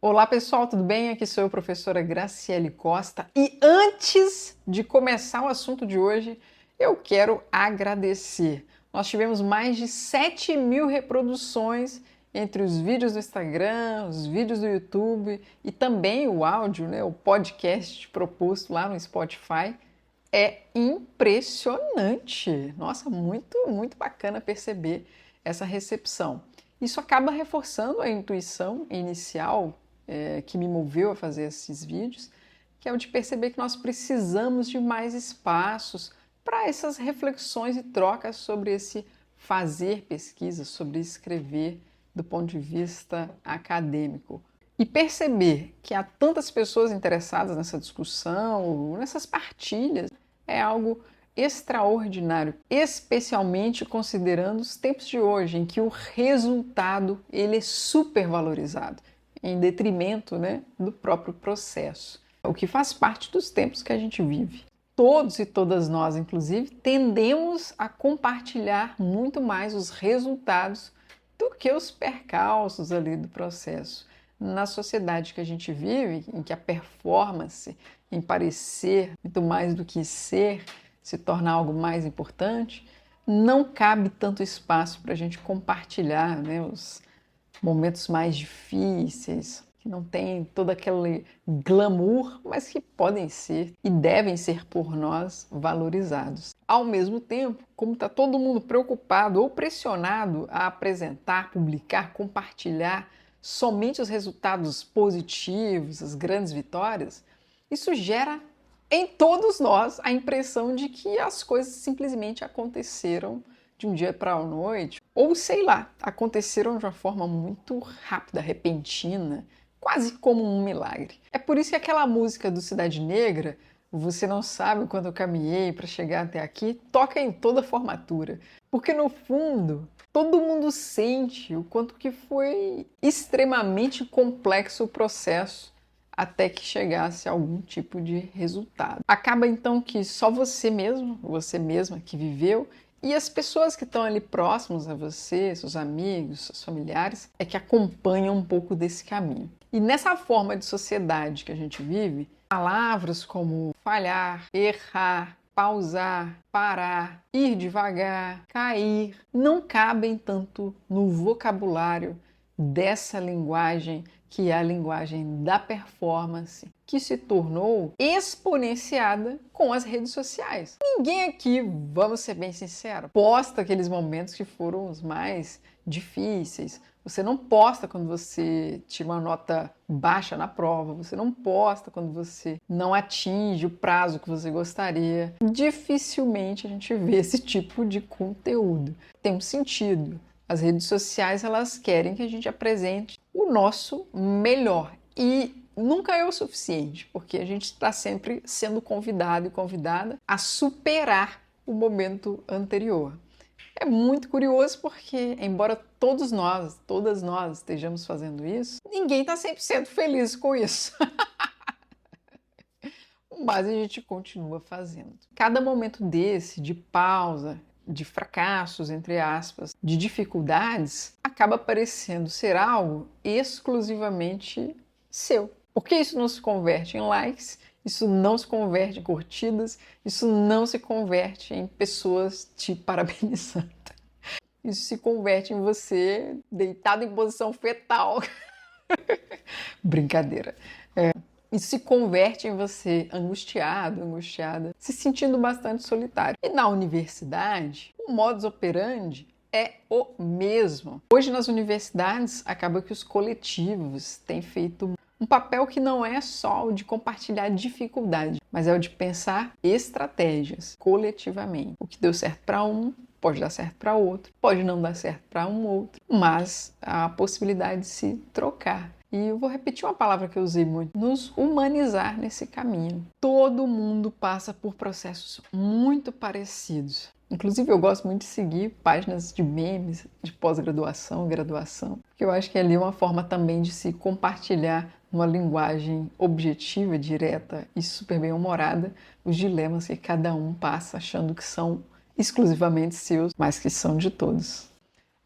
Olá pessoal, tudo bem? Aqui sou eu, professora Graciele Costa. E antes de começar o assunto de hoje, eu quero agradecer. Nós tivemos mais de 7.000 reproduções entre os vídeos do Instagram, os vídeos do YouTube e também o áudio, o podcast proposto lá no Spotify. É impressionante! Nossa, muito bacana perceber essa recepção. Isso acaba reforçando a intuição inicial que me moveu a fazer esses vídeos, que é o de perceber que nós precisamos de mais espaços para essas reflexões e trocas sobre esse fazer pesquisa, sobre escrever do ponto de vista acadêmico. E perceber que há tantas pessoas interessadas nessa discussão, nessas partilhas, é algo extraordinário, especialmente considerando os tempos de hoje, em que o resultado ele é super valorizado, em detrimento, do próprio processo, o que faz parte dos tempos que a gente vive. Todos e todas nós, inclusive, tendemos a compartilhar muito mais os resultados do que os percalços ali do processo. Na sociedade que a gente vive, em que a performance, em parecer muito mais do que ser, se torna algo mais importante, não cabe tanto espaço para a gente compartilhar os momentos mais difíceis, que não tem todo aquele glamour, mas que podem ser e devem ser por nós valorizados. Ao mesmo tempo, como está todo mundo preocupado ou pressionado a apresentar, publicar, compartilhar somente os resultados positivos, as grandes vitórias, isso gera em todos nós a impressão de que as coisas simplesmente aconteceram de um dia para a noite, ou sei lá, aconteceram de uma forma muito rápida, repentina, quase como um milagre. É por isso que aquela música do Cidade Negra, Você Não Sabe Quando Eu Caminhei para Chegar Até Aqui, toca em toda a formatura. Porque no fundo, todo mundo sente o quanto que foi extremamente complexo o processo até que chegasse a algum tipo de resultado. Acaba então que só você mesmo, você mesma que viveu, e as pessoas que estão ali próximos a você, seus amigos, seus familiares, é que acompanham um pouco desse caminho. E nessa forma de sociedade que a gente vive, palavras como falhar, errar, pausar, parar, ir devagar, cair, não cabem tanto no vocabulário dessa linguagem que é a linguagem da performance, que se tornou exponenciada com as redes sociais. Ninguém aqui, vamos ser bem sinceros, posta aqueles momentos que foram os mais difíceis. Você não posta quando você tira uma nota baixa na prova, você não posta quando você não atinge o prazo que você gostaria. Dificilmente a gente vê esse tipo de conteúdo. Tem um sentido. As redes sociais, elas querem que a gente apresente o nosso melhor. E nunca é o suficiente, porque a gente está sempre sendo convidado e convidada a superar o momento anterior. É muito curioso porque, embora todas nós estejamos fazendo isso, ninguém está 100% feliz com isso. Mas a gente continua fazendo. Cada momento desse, de pausa, de fracassos, entre aspas, de dificuldades, acaba parecendo ser algo exclusivamente seu. Porque isso não se converte em likes, isso não se converte em curtidas, isso não se converte em pessoas te parabenizando. Isso se converte em você deitado em posição fetal. Brincadeira. Isso se converte em você angustiado, angustiada, se sentindo bastante solitário. E na universidade, o modus operandi é o mesmo. Hoje nas universidades, acaba que os coletivos têm feito um papel que não é só o de compartilhar dificuldade, mas é o de pensar estratégias coletivamente. O que deu certo para um pode dar certo para outro, pode não dar certo para um outro, mas há a possibilidade de se trocar. E eu vou repetir uma palavra que eu usei muito: nos humanizar nesse caminho. Todo mundo passa por processos muito parecidos. Inclusive, eu gosto muito de seguir páginas de memes de pós-graduação, graduação, porque eu acho que ali é uma forma também de se compartilhar numa linguagem objetiva, direta e super bem-humorada os dilemas que cada um passa achando que são exclusivamente seus, mas que são de todos.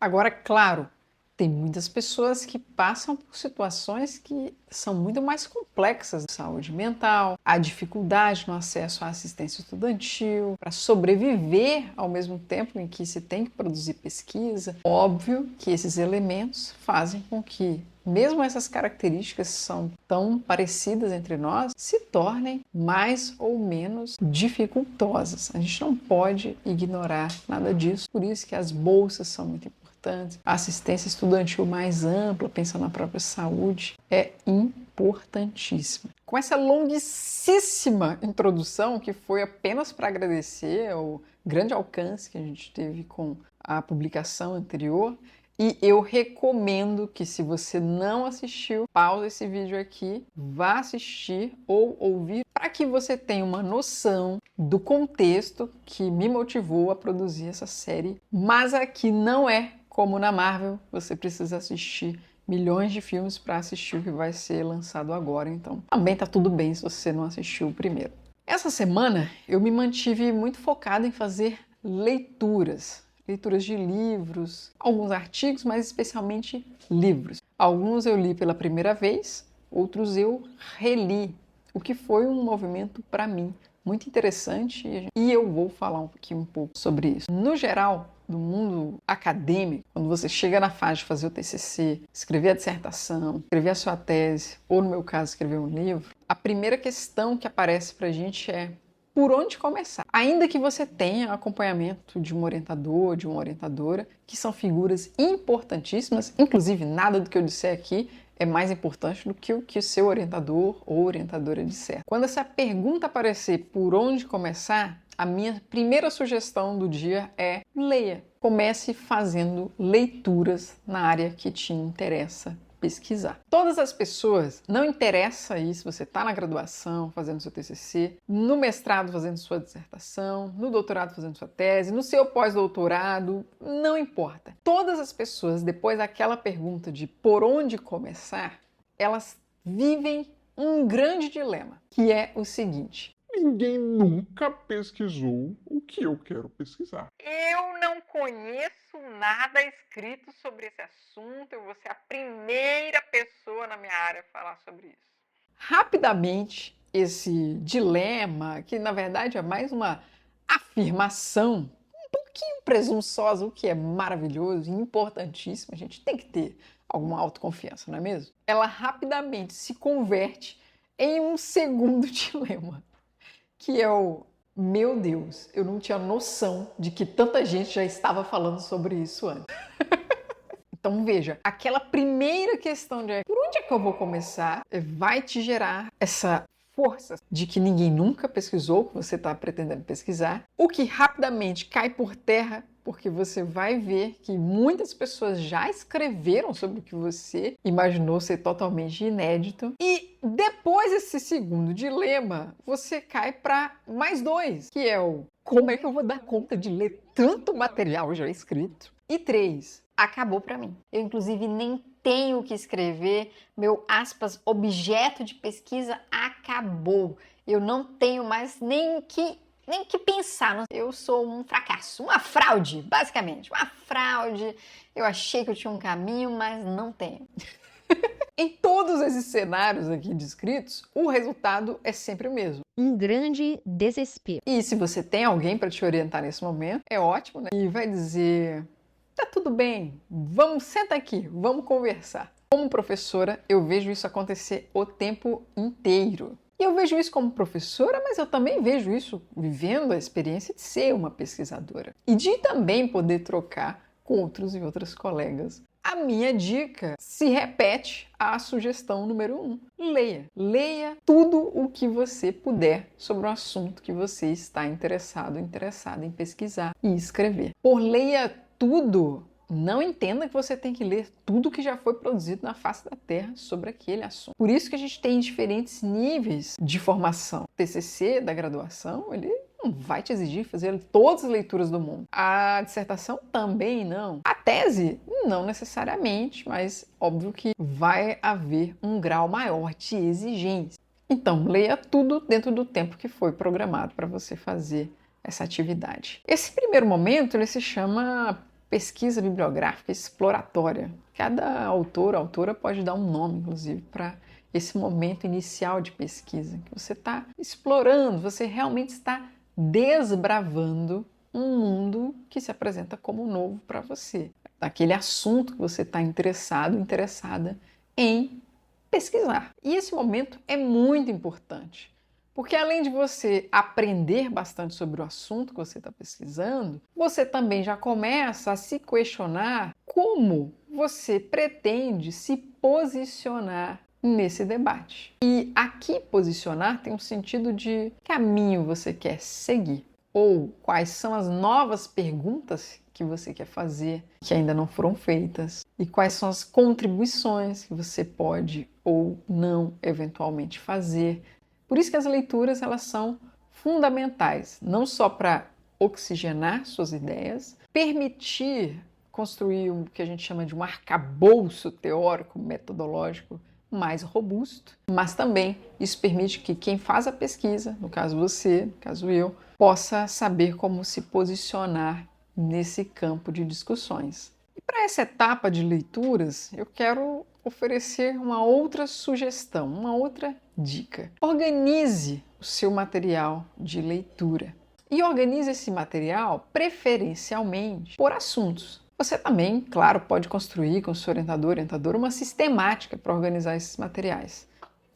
Agora, claro, Tem muitas pessoas que passam por situações que são muito mais complexas, saúde mental, a dificuldade no acesso à assistência estudantil, para sobreviver ao mesmo tempo em que se tem que produzir pesquisa. Óbvio que esses elementos fazem com que, mesmo essas características que são tão parecidas entre nós, se tornem mais ou menos dificultosas. A gente não pode ignorar nada disso, por isso que as bolsas são muito importantes. A assistência estudantil mais ampla, pensando na própria saúde, é importantíssima. Com essa longuíssima introdução, que foi apenas para agradecer o grande alcance que a gente teve com a publicação anterior, e eu recomendo que, se você não assistiu, pause esse vídeo aqui, vá assistir ou ouvir, para que você tenha uma noção do contexto que me motivou a produzir essa série. Mas aqui não é como na Marvel, você precisa assistir milhões de filmes para assistir o que vai ser lançado agora, então também tá tudo bem se você não assistiu o primeiro. Essa semana eu me mantive muito focada em fazer leituras de livros, alguns artigos, mas especialmente livros. Alguns eu li pela primeira vez, outros eu reli, o que foi um movimento para mim muito interessante e eu vou falar um pouco sobre isso. No geral, no mundo acadêmico, quando você chega na fase de fazer o TCC, escrever a dissertação, escrever a sua tese, ou no meu caso, escrever um livro, a primeira questão que aparece para a gente é: por onde começar? Ainda que você tenha acompanhamento de um orientador, de uma orientadora, que são figuras importantíssimas, inclusive nada do que eu disser aqui é mais importante do que o que o seu orientador ou orientadora disser. Quando essa pergunta aparecer, por onde começar, a minha primeira sugestão do dia é: leia. Comece fazendo leituras na área que te interessa pesquisar. Todas as pessoas, não interessa aí se você está na graduação fazendo seu TCC, no mestrado fazendo sua dissertação, no doutorado fazendo sua tese, no seu pós-doutorado, não importa. Todas as pessoas, depois daquela pergunta de por onde começar, elas vivem um grande dilema, que é o seguinte: ninguém nunca pesquisou o que eu quero pesquisar. eu não conheço nada escrito sobre esse assunto, eu vou ser a primeira pessoa na minha área a falar sobre isso. Rapidamente, esse dilema, que na verdade é mais uma afirmação, um pouquinho presunçosa, o que é maravilhoso e importantíssimo, a gente tem que ter alguma autoconfiança, não é mesmo? Ela rapidamente se converte em um segundo dilema, que é o: meu Deus, eu não tinha noção de que tanta gente já estava falando sobre isso antes. Então veja, aquela primeira questão de por onde é que eu vou começar vai te gerar essa força de que ninguém nunca pesquisou o que você está pretendendo pesquisar, o que rapidamente cai por terra, porque você vai ver que muitas pessoas já escreveram sobre o que você imaginou ser totalmente inédito. E depois desse segundo dilema, você cai para mais dois, que é o: como é que eu vou dar conta de ler tanto material já escrito? E 3, acabou para mim. Eu, inclusive, nem tenho o que escrever, meu, aspas, objeto de pesquisa acabou. Eu não tenho mais nem que pensar. Eu sou um fracasso, uma fraude, basicamente. Uma fraude. Eu achei que eu tinha um caminho, mas não tenho. Em todos esses cenários aqui descritos, o resultado é sempre o mesmo: um grande desespero. E se você tem alguém para te orientar nesse momento, é ótimo, né? E vai dizer: tá tudo bem, senta aqui, vamos conversar. Como professora, eu vejo isso acontecer o tempo inteiro. E eu vejo isso como professora, mas eu também vejo isso vivendo a experiência de ser uma pesquisadora. E de também poder trocar com outros e outras colegas. A minha dica se repete à sugestão número 1. Leia. Leia tudo o que você puder sobre o assunto que você está interessado em pesquisar e escrever. Por leia tudo, não entenda que você tem que ler tudo que já foi produzido na face da Terra sobre aquele assunto. Por isso que a gente tem diferentes níveis de formação. O TCC da graduação, ele não vai te exigir fazer todas as leituras do mundo. A dissertação também não. A tese, não necessariamente, mas óbvio que vai haver um grau maior de exigência. Então, leia tudo dentro do tempo que foi programado para você fazer essa atividade. Esse primeiro momento, ele se chama pesquisa bibliográfica exploratória. Cada autor, autora pode dar um nome, inclusive, para esse momento inicial de pesquisa, que você está explorando, você realmente está desbravando um mundo que se apresenta como novo para você, daquele assunto que você está interessado, interessada em pesquisar. E esse momento é muito importante, porque além de você aprender bastante sobre o assunto que você está pesquisando, você também já começa a se questionar como você pretende se posicionar nesse debate. E aqui posicionar tem um sentido de caminho você quer seguir, ou quais são as novas perguntas que você quer fazer que ainda não foram feitas, e quais são as contribuições que você pode ou não eventualmente fazer. Por isso que as leituras elas são fundamentais, não só para oxigenar suas ideias, permitir construir o que a gente chama de um arcabouço teórico, metodológico mais robusto, mas também isso permite que quem faz a pesquisa, no caso você, no caso eu, possa saber como se posicionar nesse campo de discussões. E para essa etapa de leituras, eu quero oferecer uma outra sugestão, uma outra dica. Organize o seu material de leitura e organize esse material preferencialmente por assuntos. Você também, claro, pode construir com o seu orientador, orientadora, uma sistemática para organizar esses materiais,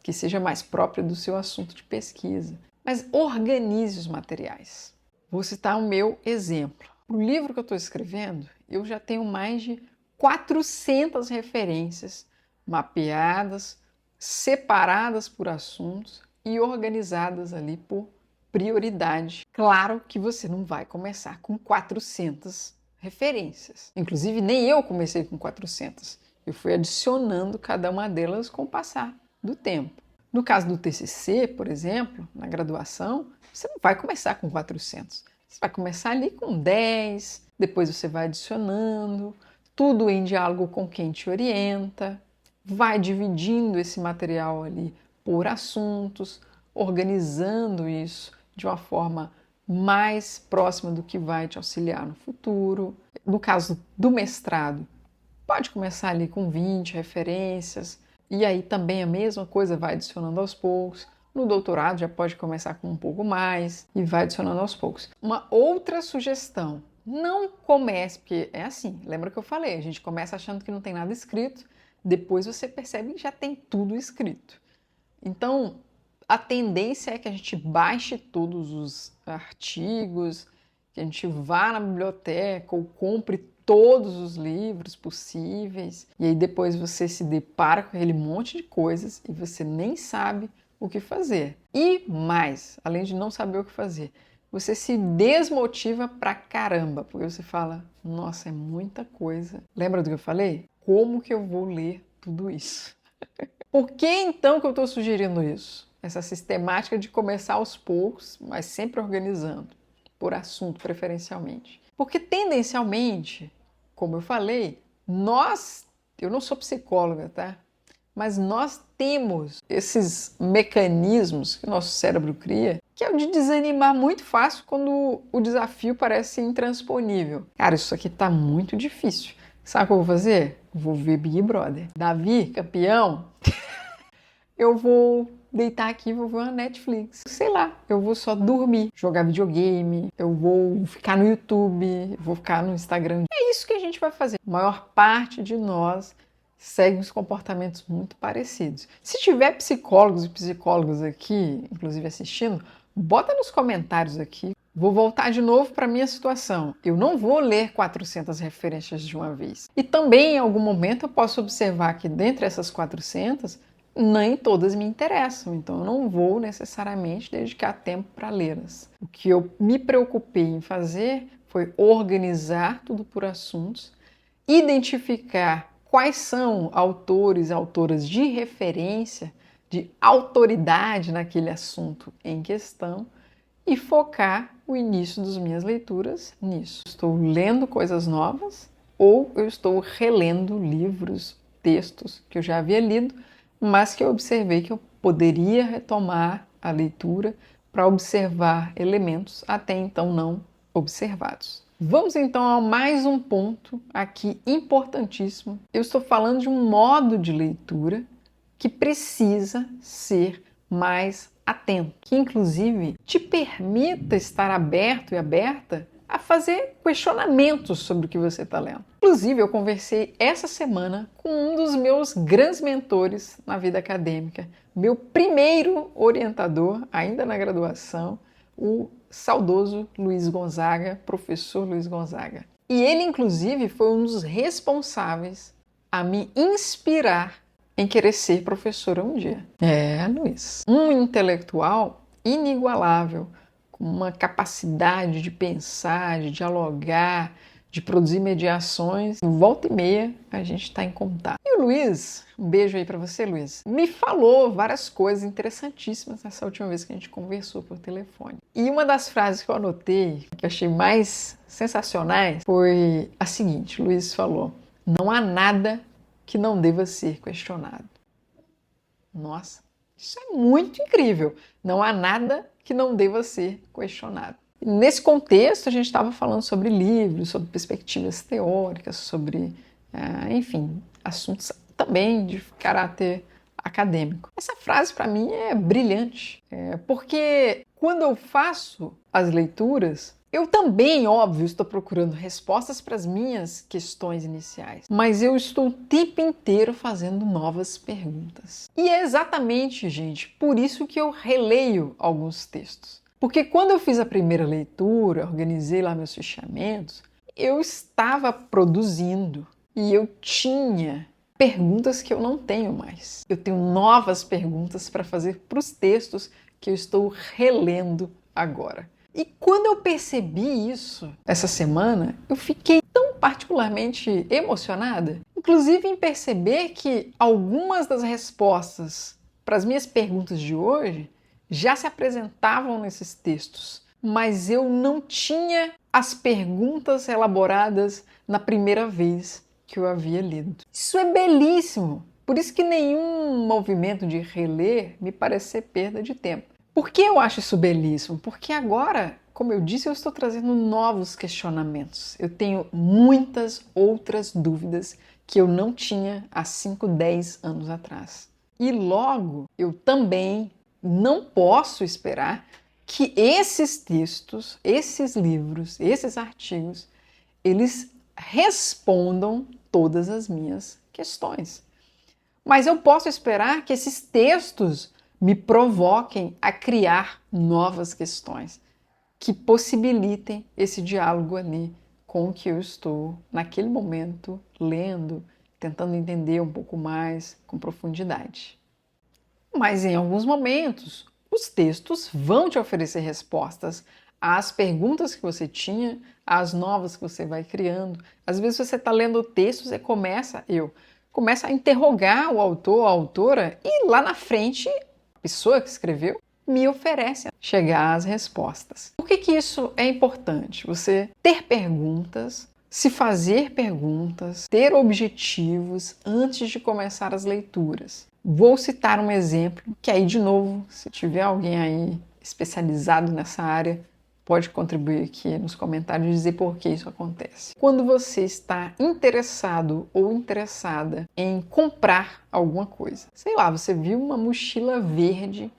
que seja mais própria do seu assunto de pesquisa. Mas organize os materiais. Vou citar o meu exemplo. O livro que eu estou escrevendo, eu já tenho mais de 400 referências mapeadas, separadas por assuntos e organizadas ali por prioridade. Claro que você não vai começar com 400 referências. Inclusive, nem eu comecei com 400. Eu fui adicionando cada uma delas com o passar do tempo. No caso do TCC, por exemplo, na graduação, você não vai começar com 400. Você vai começar ali com 10, depois você vai adicionando, tudo em diálogo com quem te orienta, vai dividindo esse material ali por assuntos, organizando isso de uma forma mais próxima do que vai te auxiliar no futuro. No caso do mestrado, pode começar ali com 20 referências, e aí também a mesma coisa vai adicionando aos poucos. No doutorado já pode começar com um pouco mais e vai adicionando aos poucos. Uma outra sugestão, não comece, porque é assim, lembra que eu falei, a gente começa achando que não tem nada escrito, depois você percebe que já tem tudo escrito. Então, a tendência é que a gente baixe todos os artigos, que a gente vá na biblioteca ou compre todos os livros possíveis, e aí depois você se depara com aquele monte de coisas e você nem sabe o que fazer. E mais, além de não saber o que fazer, você se desmotiva pra caramba, porque você fala, nossa, é muita coisa. Lembra do que eu falei? Como que eu vou ler tudo isso? Por que então que eu estou sugerindo isso? Essa sistemática de começar aos poucos, mas sempre organizando, por assunto preferencialmente. Porque tendencialmente, como eu falei, eu não sou psicóloga, tá? Mas nós temos esses mecanismos que o nosso cérebro cria, que é o de desanimar muito fácil quando o desafio parece intransponível. Cara, isso aqui tá muito difícil. Sabe o que eu vou fazer? Vou ver Big Brother. Davi, campeão, eu vou deitar aqui e vou ver uma Netflix. Sei lá, eu vou só dormir, jogar videogame, eu vou ficar no YouTube, eu vou ficar no Instagram. É isso que a gente vai fazer. A maior parte de nós segue uns comportamentos muito parecidos. Se tiver psicólogos e psicólogas aqui, inclusive assistindo, bota nos comentários aqui. Vou voltar de novo para a minha situação. Eu não vou ler 400 referências de uma vez. E também, em algum momento, eu posso observar que dentre essas 400, nem todas me interessam. Então, eu não vou necessariamente dedicar tempo para lê-las. O que eu me preocupei em fazer foi organizar tudo por assuntos, identificar quais são autores e autoras de referência, de autoridade naquele assunto em questão, e focar o início das minhas leituras nisso. Estou lendo coisas novas ou eu estou relendo livros, textos que eu já havia lido, mas que eu observei que eu poderia retomar a leitura para observar elementos até então não observados. Vamos então a mais um ponto aqui importantíssimo. Eu estou falando de um modo de leitura que precisa ser mais atento, que inclusive te permita estar aberto e aberta a fazer questionamentos sobre o que você está lendo. Inclusive, eu conversei essa semana com um dos meus grandes mentores na vida acadêmica, meu primeiro orientador, ainda na graduação, o saudoso Luiz Gonzaga, professor Luiz Gonzaga. E ele, inclusive, foi um dos responsáveis a me inspirar em querer ser professora um dia. Luiz. Um intelectual inigualável, com uma capacidade de pensar, de dialogar, de produzir mediações. Volta e meia a gente está em contato. E o Luiz, um beijo aí para você, Luiz, me falou várias coisas interessantíssimas nessa última vez que a gente conversou por telefone. E uma das frases que eu anotei, que eu achei mais sensacionais, foi a seguinte: Luiz falou: não há nada que não deva ser questionado. Nossa, isso é muito incrível. Não há nada que não deva ser questionado. Nesse contexto, a gente estava falando sobre livros, sobre perspectivas teóricas, sobre, enfim, assuntos também de caráter acadêmico. Essa frase, para mim, é brilhante, porque quando eu faço as leituras, eu também, óbvio, estou procurando respostas para as minhas questões iniciais, mas eu estou o tempo inteiro fazendo novas perguntas. E é exatamente, gente, por isso que eu releio alguns textos. Porque quando eu fiz a primeira leitura, organizei lá meus fichamentos, eu estava produzindo e eu tinha perguntas que eu não tenho mais. Eu tenho novas perguntas para fazer para os textos que eu estou relendo agora. E quando eu percebi isso essa semana, eu fiquei tão particularmente emocionada, inclusive em perceber que algumas das respostas para as minhas perguntas de hoje já se apresentavam nesses textos, mas eu não tinha as perguntas elaboradas na primeira vez que eu havia lido. Isso é belíssimo! Por isso que nenhum movimento de reler me parece ser perda de tempo. Por que eu acho isso belíssimo? Porque agora, como eu disse, eu estou trazendo novos questionamentos. Eu tenho muitas outras dúvidas que eu não tinha há 5, 10 anos atrás. E logo, eu também não posso esperar que esses textos, esses livros, esses artigos, eles respondam todas as minhas questões. Mas eu posso esperar que esses textos me provoquem a criar novas questões que possibilitem esse diálogo ali com o que eu estou, naquele momento, lendo, tentando entender um pouco mais com profundidade. Mas em alguns momentos, os textos vão te oferecer respostas às perguntas que você tinha, às novas que você vai criando. Às vezes você está lendo o texto, você começa a interrogar o autor, a autora, e lá na frente, a pessoa que escreveu me oferece chegar às respostas. Por que isso é importante? Você ter perguntas, se fazer perguntas, ter objetivos antes de começar as leituras. Vou citar um exemplo, que aí, de novo, se tiver alguém aí especializado nessa área, pode contribuir aqui nos comentários e dizer por que isso acontece. Quando você está interessado ou interessada em comprar alguma coisa, sei lá, você viu uma mochila verde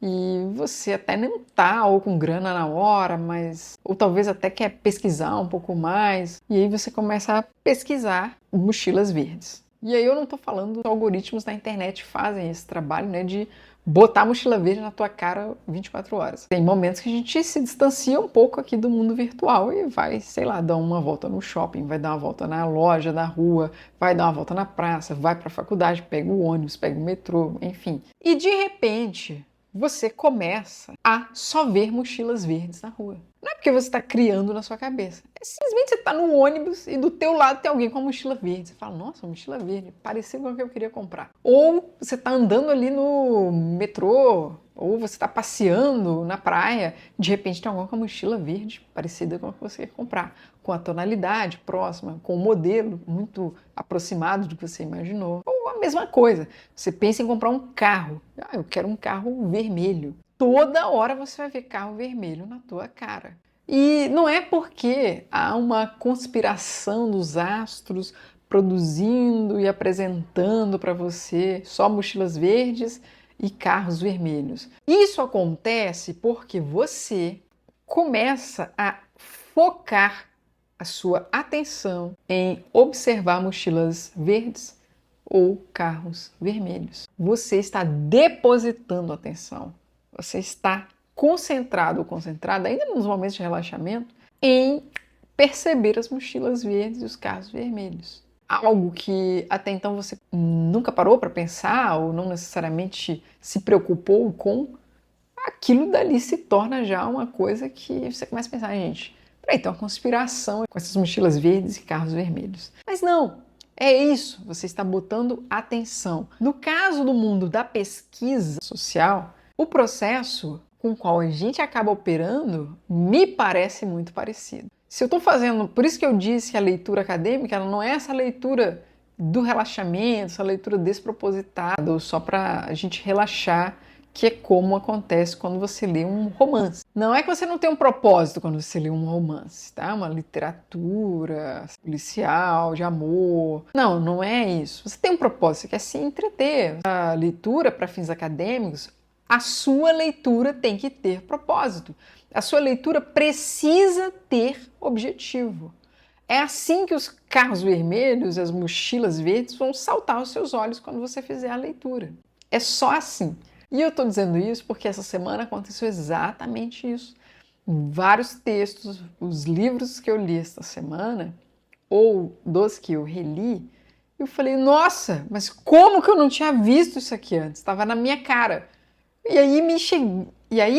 e você até não tá ou com grana na hora, mas ou talvez até quer pesquisar um pouco mais, e aí você começa a pesquisar mochilas verdes. E aí eu não estou falando que algoritmos da internet fazem esse trabalho, né, de botar a mochila verde na tua cara 24 horas. Tem momentos que a gente se distancia um pouco aqui do mundo virtual e vai, sei lá, dar uma volta no shopping, vai dar uma volta na loja da rua, vai dar uma volta na praça, vai para a faculdade, pega o ônibus, pega o metrô, enfim. E de repente, você começa a só ver mochilas verdes na rua. Não é porque você está criando na sua cabeça. É simplesmente você está no ônibus e do teu lado tem alguém com a mochila verde. Você fala, nossa, uma mochila verde, parecia com a que eu queria comprar. Ou você está andando ali no metrô, ou você está passeando na praia, de repente tem alguém com a mochila verde, parecida com a que você quer comprar, com a tonalidade próxima, com o modelo muito aproximado do que você imaginou. Ou a mesma coisa, você pensa em comprar um carro. Eu quero um carro vermelho. Toda hora você vai ver carro vermelho na tua cara. E não é porque há uma conspiração dos astros produzindo e apresentando para você só mochilas verdes e carros vermelhos. Isso acontece porque você começa a focar a sua atenção em observar mochilas verdes ou carros vermelhos. Você está depositando atenção, você está concentrado ou concentrada, ainda nos momentos de relaxamento, em perceber as mochilas verdes e os carros vermelhos. Algo que até então você nunca parou para pensar ou não necessariamente se preocupou com, aquilo dali se torna já uma coisa que você começa a pensar, gente, peraí, tem uma conspiração com essas mochilas verdes e carros vermelhos. Mas não, é isso, você está botando atenção. No caso do mundo da pesquisa social, o processo com o qual a gente acaba operando me parece muito parecido. Se eu estou fazendo, por isso que eu disse que a leitura acadêmica ela não é essa leitura do relaxamento, essa leitura despropositada, ou só para a gente relaxar, que é como acontece quando você lê um romance. Não é que você não tem um propósito quando você lê um romance, tá? Uma literatura policial, de amor. Não, não é isso. Você tem um propósito, você quer se entreter. A leitura para fins acadêmicos, a sua leitura tem que ter propósito. A sua leitura precisa ter objetivo. É assim que os carros vermelhos, as mochilas verdes vão saltar aos seus olhos quando você fizer a leitura. É só assim. E eu estou dizendo isso porque essa semana aconteceu exatamente isso. Vários textos, os livros que eu li esta semana, ou dos que eu reli, eu falei, nossa, mas como que eu não tinha visto isso aqui antes? Estava na minha cara. E aí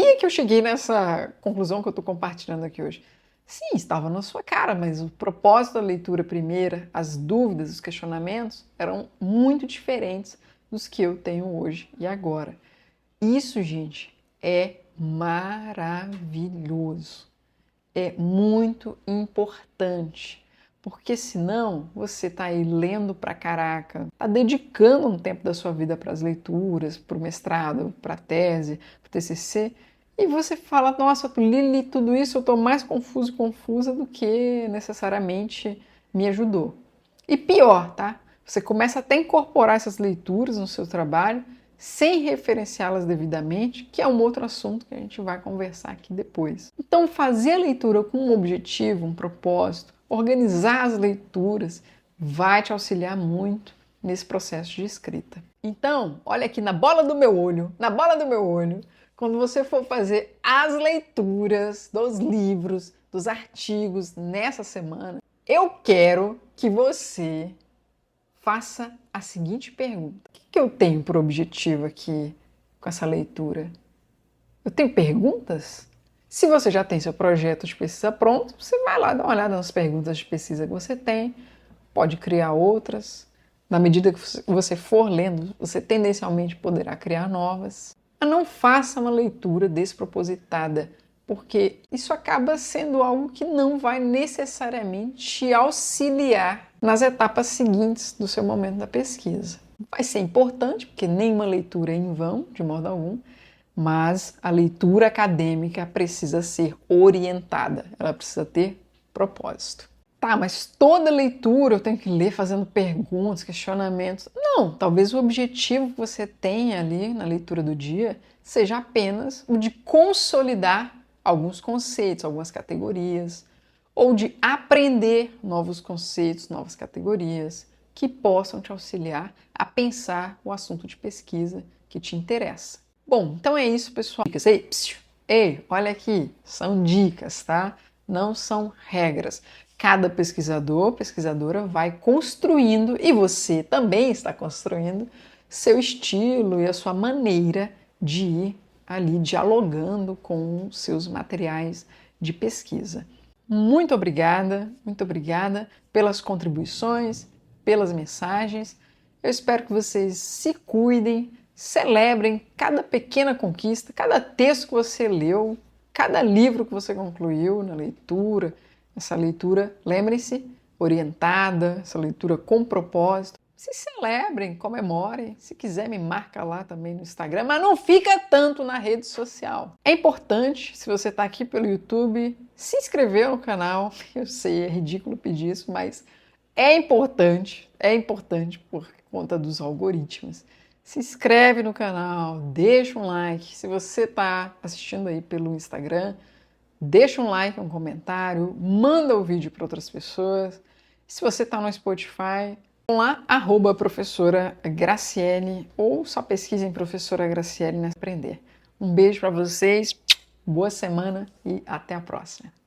é que eu cheguei nessa conclusão que eu estou compartilhando aqui hoje. Sim, estava na sua cara, mas o propósito da leitura primeira, as dúvidas, os questionamentos eram muito diferentes dos que eu tenho hoje e agora. Isso, gente, é maravilhoso. É muito importante. Porque senão você está aí lendo pra caraca, está dedicando um tempo da sua vida para as leituras, para o mestrado, para a tese, para o TCC, e você fala, nossa, eu li tudo isso, eu estou mais confuso e confusa do que necessariamente me ajudou. E pior, tá? Você começa até a incorporar essas leituras no seu trabalho sem referenciá-las devidamente, que é um outro assunto que a gente vai conversar aqui depois. Então, fazer a leitura com um objetivo, um propósito, organizar as leituras, vai te auxiliar muito nesse processo de escrita. Então, olha aqui na bola do meu olho, quando você for fazer as leituras dos livros, dos artigos nessa semana, eu quero que você faça a seguinte pergunta. O que eu tenho por objetivo aqui com essa leitura? Eu tenho perguntas? Se você já tem seu projeto de pesquisa pronto, você vai lá dar uma olhada nas perguntas de pesquisa que você tem, pode criar outras. Na medida que você for lendo, você tendencialmente poderá criar novas. Mas não faça uma leitura despropositada, porque isso acaba sendo algo que não vai necessariamente te auxiliar nas etapas seguintes do seu momento da pesquisa. Vai ser importante, porque nenhuma leitura é em vão, de modo algum, mas a leitura acadêmica precisa ser orientada, ela precisa ter propósito. Tá, mas toda leitura eu tenho que ler fazendo perguntas, questionamentos. Não, talvez o objetivo que você tenha ali na leitura do dia seja apenas o de consolidar alguns conceitos, algumas categorias, ou de aprender novos conceitos, novas categorias, que possam te auxiliar a pensar o assunto de pesquisa que te interessa. Bom, então é isso, pessoal. Dicas. Ei, olha aqui, são dicas, tá? Não são regras. Cada pesquisador, pesquisadora vai construindo, e você também está construindo, seu estilo e a sua maneira de ir ali dialogando com seus materiais de pesquisa. Muito obrigada pelas contribuições, pelas mensagens. Eu espero que vocês se cuidem, celebrem cada pequena conquista, cada texto que você leu, cada livro que você concluiu na leitura. Essa leitura, lembrem-se, orientada, essa leitura com propósito, se celebrem, comemorem. Se quiser, me marca lá também no Instagram, mas não fica tanto na rede social. É importante, se você está aqui pelo YouTube, se inscrever no canal. Eu sei, é ridículo pedir isso, mas é importante por conta dos algoritmos. Se inscreve no canal, deixa um like. Se você está assistindo aí pelo Instagram, deixa um like, um comentário, manda o vídeo para outras pessoas. Se você está no Spotify, vão lá, @professora Graciele, ou só pesquisem professora Graciele na Aprender. Um beijo para vocês, boa semana e até a próxima.